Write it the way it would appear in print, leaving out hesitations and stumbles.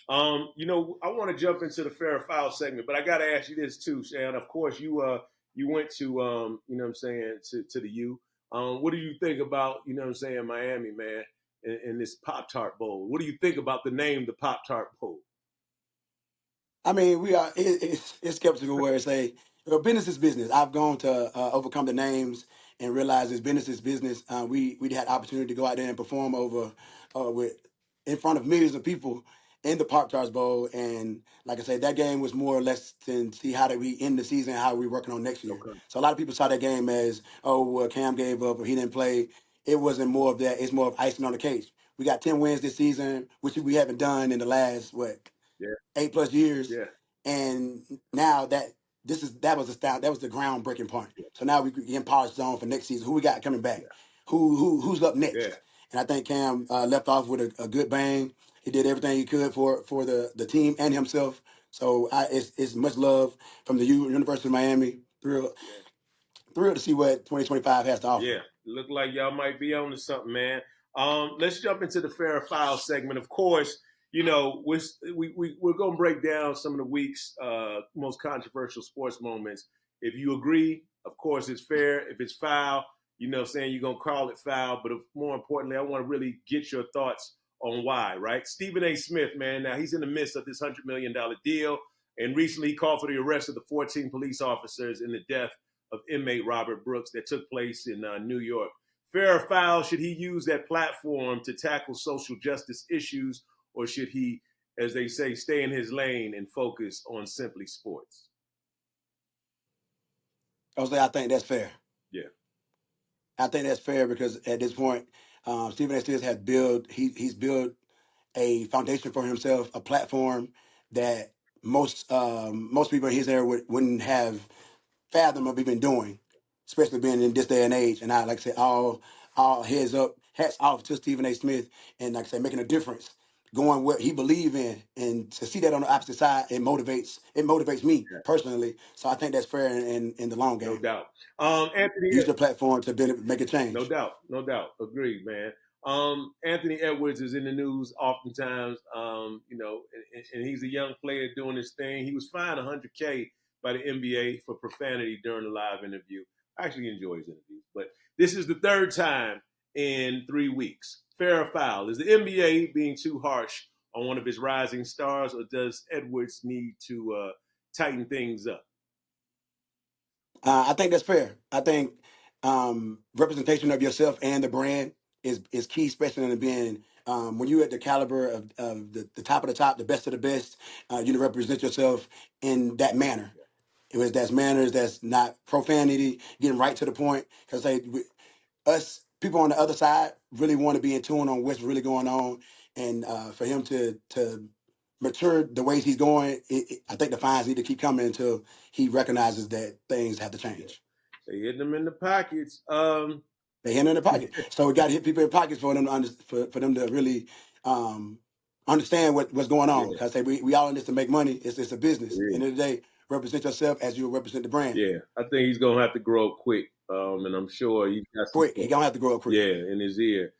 I want to jump into the fair or foul segment, but I got to ask you this too, Shayon. Of course, you went to you know what I'm saying, to the U. What do you think about, you know what I'm saying, Miami, man, in this Pop Tart Bowl? What do you think about the name, the Pop Tart Bowl? I mean, we are. It's skeptical where it's business is business. I've gone to overcome the names and realize it's business is business. We had opportunity to go out there and perform over with in front of millions of people in the Pop Tarts Bowl, and like I said, that game was more or less to see how do we end the season, how we working on next year. Okay. So a lot of people saw that game as, oh, well, Cam gave up or he didn't play. It wasn't more of that. It's more of icing on the cake. We got 10 wins this season, which we haven't done in the last what Yeah. 8+ years, Yeah. and now that was the groundbreaking point. So now we getting polished on for next season. Who we got coming back? Yeah. Who's up Yeah. next? And I think Cam left off with a good bang. He did everything he could for the team and himself. So it's much love from the University of Miami. Thrilled to see what 2025 has to offer. Yeah, look like y'all might be on to something, man. Let's jump into the fair or foul segment. Of course, we're going to break down some of the week's most controversial sports moments. If you agree, of course, it's fair. If it's foul, you know what I'm saying, you're going to call it foul. But more importantly, I want to really get your thoughts on why, right? Stephen A. Smith, man, now he's in the midst of this $100 million deal. And recently he called for the arrest of the 14 police officers in the death of inmate Robert Brooks that took place in New York. Fair or foul, should he use that platform to tackle social justice issues, or should he, as they say, stay in his lane and focus on simply sports? I think that's fair. Yeah. I think that's fair because at this point, Stephen A. Smith has he's built a foundation for himself, a platform that most people in his area wouldn't have fathom of even doing, especially being in this day and age. And I like I said, all heads up, hats off to Stephen A. Smith, and like I said, making a difference, going what he believe in, and to see that on the opposite side, it motivates me Yeah. personally. So I think that's fair in the long No game. doubt. Anthony, Use your platform to make a no change. doubt, no doubt. Agreed, man. Anthony Edwards is in the news oftentimes, and he's a young player doing his thing. He was fined $100K by the NBA for profanity during a live interview. I actually enjoy his interviews, but this is the third time in 3 weeks. Fair or foul? Is the NBA being too harsh on one of its rising stars, or does Edwards need to tighten things up? I think that's fair. I think representation of yourself and the brand is key, especially in being when you're at the caliber of the top of the top, the best of the best. You to represent yourself in that manner. It was that's manners, that's not profanity, getting right to the point. Because us people on the other side really want to be in tune on what's really going on, and for him to mature the ways he's going, I think the fines need to keep coming until he recognizes that things have to Yeah. change. They hitting them in the pockets. They hit in the pocket, so we got to hit people in the pockets for them for them to really understand what's going on. Yeah, Because I say we all in this to make money. It's a it business. is. End of the day, represent yourself as you represent the brand. Yeah, I think he's gonna have to grow up quick, and I'm sure he's got some Quick, he gonna have to grow up quick. yeah in his ear.